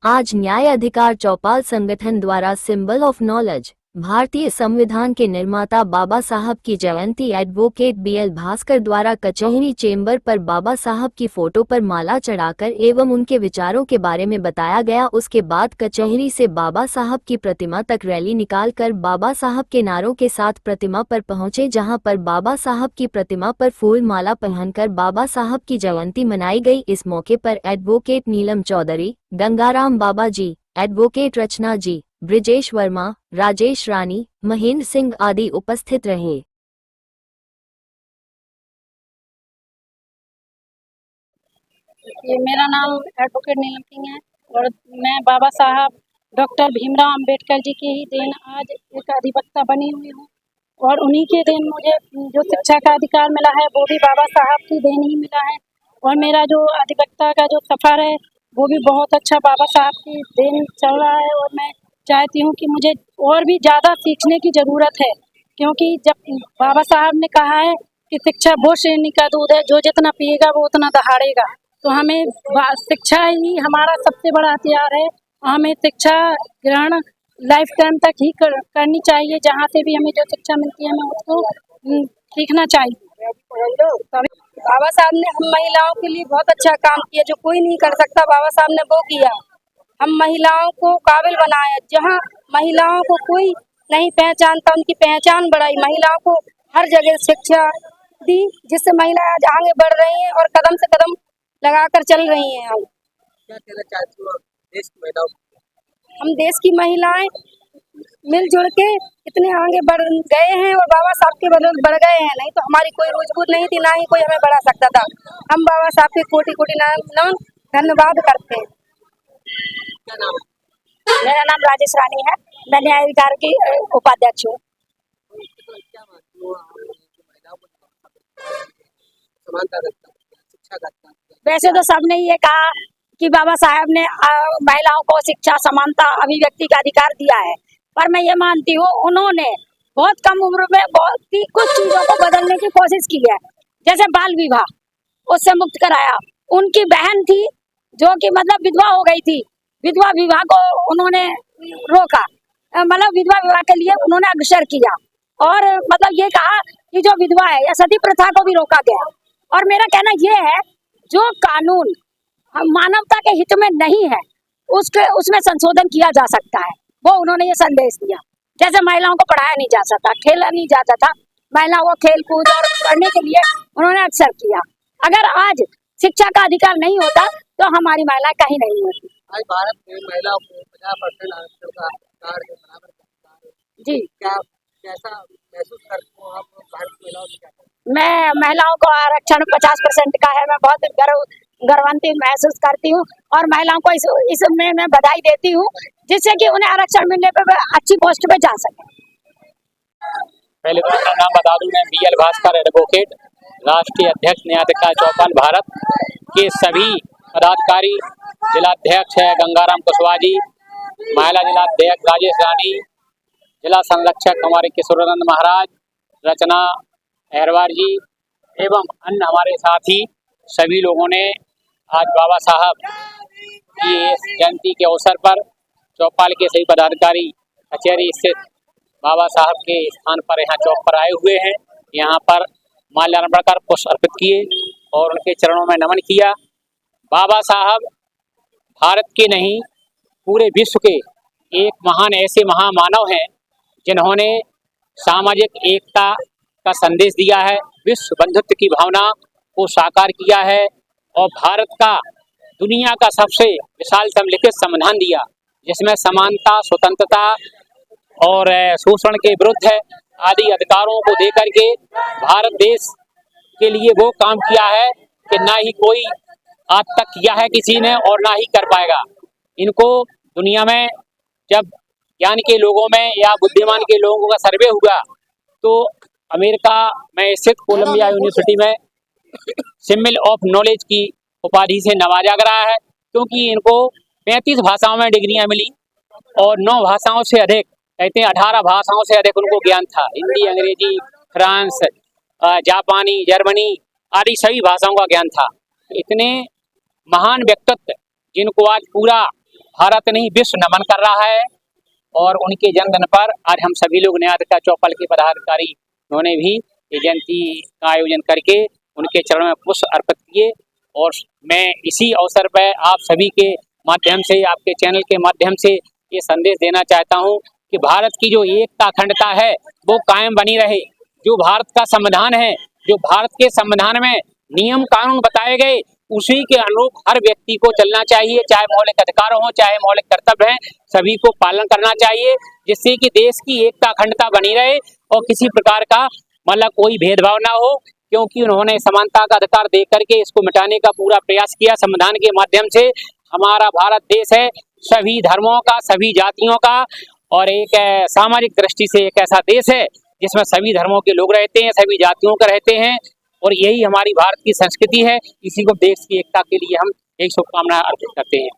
आज न्याय अधिकार चौपाल संगठन द्वारा सिंबल ऑफ नॉलेज भारतीय संविधान के निर्माता बाबा साहब की जयंती एडवोकेट बीएल भास्कर द्वारा कचहरी चेंबर पर बाबा साहब की फोटो पर माला चढ़ाकर एवं उनके विचारों के बारे में बताया गया। उसके बाद कचहरी से बाबा साहब की प्रतिमा तक रैली निकालकर बाबा साहब के नारों के साथ प्रतिमा पर पहुंचे, जहां पर बाबा साहब की प्रतिमा पर फूल माला पहनकर बाबा साहब की जयंती मनाई गई। इस मौके पर एडवोकेट नीलम चौधरी, गंगाराम बाबा जी, एडवोकेट रचना जी, ब्रिजेश वर्मा, राजेश रानी, महेंद्र सिंह आदि उपस्थित रहे। मेरा नाम एडवोकेट नीलम सिंह है और मैं बाबा साहब डॉक्टर भीमराव अंबेडकर जी की ही देन आज एक अधिवक्ता बनी हुई हूँ और उन्हीं के देन मुझे जो शिक्षा का अधिकार मिला है वो भी बाबा साहब की देन ही मिला है। और मेरा जो अधिवक्ता का जो सफ़र है वो भी बहुत अच्छा बाबा साहब की देन चल रहा है और मैं चाहती हूँ कि मुझे और भी ज़्यादा सीखने की ज़रूरत है, क्योंकि जब बाबा साहब ने कहा है कि शिक्षा वो श्रेणी का दूध है जो जितना पिएगा वो उतना दहाड़ेगा, तो हमें शिक्षा ही हमारा सबसे बड़ा हथियार है। हमें शिक्षा ग्रहण लाइफ टाइम तक ही करनी चाहिए। जहाँ से भी हमें जो शिक्षा मिलती है हमें उसको सीखना चाहिए। बाबा साहब ने हम महिलाओं के लिए बहुत अच्छा काम किया, जो कोई नहीं कर सकता बाबा साहब ने वो किया। हम महिलाओं को काबिल बनाया, जहाँ महिलाओं को कोई नहीं पहचानता उनकी पहचान बढ़ाई, महिलाओं को हर जगह शिक्षा दी, जिससे महिलाएं आज आगे बढ़ रही हैं और कदम से कदम लगाकर चल रही हैं। हम क्या कहना चाहती हो देश की महिलाओं को? हम देश की महिलाएं मिलजुल के इतने आगे बढ़ गए हैं और बाबा साहब के बदौलत बढ़ गए हैं, नहीं तो हमारी कोई रोजबूत नहीं थी, ना ही कोई हमें बढ़ा सकता था। हम बाबा साहब के कोटि कोटि नमन धन्यवाद करते हैं। क्या नाम है? मेरा नाम राजेश रानी है, मैं न्याय अधिकार की उपाध्यक्ष हूँ। क्या मानती हो आप महिलाओं को समानता रखता शिक्षा का? वैसे तो सबने ये कहा कि बाबा साहब ने महिलाओं को शिक्षा, समानता, अभिव्यक्ति का अधिकार दिया है, पर मैं ये मानती हूँ उन्होंने बहुत कम उम्र में बहुत ही कुछ चीजों को बदलने की कोशिश की है। जैसे बाल विवाह, उससे मुक्त कराया। उनकी बहन थी जो कि मतलब विधवा हो गई थी, विधवा विवाह को उन्होंने रोका, मतलब विधवा विवाह के लिए उन्होंने अग्रसर किया और मतलब ये कहा कि जो विधवा है या सती प्रथा को भी रोका गया। और मेरा कहना ये है जो कानून मानवता के हित में नहीं है उसमें संशोधन किया जा सकता है, वो उन्होंने ये संदेश दिया। जैसे महिलाओं को पढ़ाया नहीं जा सकता, खेला नहीं जाता था, महिलाओं को खेल कूद और पढ़ने के लिए उन्होंने अक्सर किया। अगर आज शिक्षा का अधिकार नहीं होता तो हमारी महिलाएं कहीं नहीं होती। आज भारत में महिलाओं को 50% आरक्षण का अधिकार है, बराबर का अधिकार है। जी, क्या कैसा महसूस करते हो आप भारत की महिलाओं से? क्या मैं महिलाओं को आरक्षण 50% का है, मैं बहुत गर्वान्वित महसूस करती हूँ और महिलाओं को इसमें मैं बधाई देती हूँ, जिससे कि उन्हें आरक्षण मिलने पर अच्छी पोस्ट पे जा सके। पहले तो अपना नाम बता दूं, मैं बीएल भास्कर एडवोकेट, राष्ट्रीय अध्यक्ष न्याय अधिकार चौपाल भारत के सभी पदाधिकारी, जिलाध्यक्ष है गंगाराम कुशवाहा जी, महिला जिलाध्यक्ष राजेश रानी, जिला संरक्षक हमारे किशोरानंद महाराज, रचना अहरवार जी एवं अन्य हमारे साथी सभी लोगों ने आज बाबा साहब की जयंती के अवसर पर चौपाल के सभी पदाधिकारी कचहरी स्थित बाबा साहब के स्थान पर यहाँ चौक पर आए हुए हैं। यहाँ पर माल्यार्पण कर पुष्प अर्पित किए और उनके चरणों में नमन किया। बाबा साहब भारत के नहीं पूरे विश्व के एक महान ऐसे महामानव हैं जिन्होंने सामाजिक एकता का संदेश दिया है, विश्व बंधुत्व की भावना को साकार किया है और भारत का दुनिया का सबसे विशालतम लिखित संविधान दिया, जिसमें समानता, स्वतंत्रता और शोषण के विरुद्ध आदि अधिकारों को देकर के भारत देश के लिए वो काम किया है कि ना ही कोई आज तक किया है किसी ने और ना ही कर पाएगा। इनको दुनिया में जब ज्ञान के लोगों में या बुद्धिमान के लोगों का सर्वे हुआ तो अमेरिका में स्थित कोलंबिया यूनिवर्सिटी में सिंबल ऑफ नॉलेज की उपाधि से नवाजा गया है, क्योंकि इनको 35 भाषाओं में डिग्रियां मिली और 9 भाषाओं से अधिक, कहते हैं 18 भाषाओं से अधिक उनको ज्ञान था। हिंदी, अंग्रेजी, फ्रांस, जापानी, जर्मनी आदि सभी भाषाओं का ज्ञान था। इतने महान व्यक्तित्व जिनको आज पूरा भारत नहीं विश्व नमन कर रहा है। और उनके जन्मदिन पर आज हम सभी लोग न्याय अधिकार चौपाल के पदाधिकारी उन्होंने भी ये जयंती का आयोजन करके उनके चरणों में पुष्प अर्पित किए। और मैं इसी अवसर पर आप सभी के माध्यम से, आपके चैनल के माध्यम से ये संदेश देना चाहता हूँ कि भारत की जो एकता अखंडता है वो कायम बनी रहे। जो भारत का संविधान है, जो भारत के संविधान में नियम कानून बताए गए, उसी के अनुरूप हर व्यक्ति को चलना चाहिए। चाहे मौलिक अधिकार हो, चाहे मौलिक कर्तव्य हैं, सभी को पालन करना चाहिए, जिससे कि देश की एकता अखंडता बनी रहे और किसी प्रकार का मतलब कोई भेदभाव ना हो। क्योंकि उन्होंने समानता का अधिकार दे करके इसको मिटाने का पूरा प्रयास किया संविधान के माध्यम से। हमारा भारत देश है सभी धर्मों का, सभी जातियों का और एक सामाजिक दृष्टि से एक ऐसा देश है जिसमें सभी धर्मों के लोग रहते हैं, सभी जातियों के रहते हैं। और यही हमारी भारत की संस्कृति है। इसी को देश की एकता के लिए हम एक शुभकामना अर्पित करते हैं।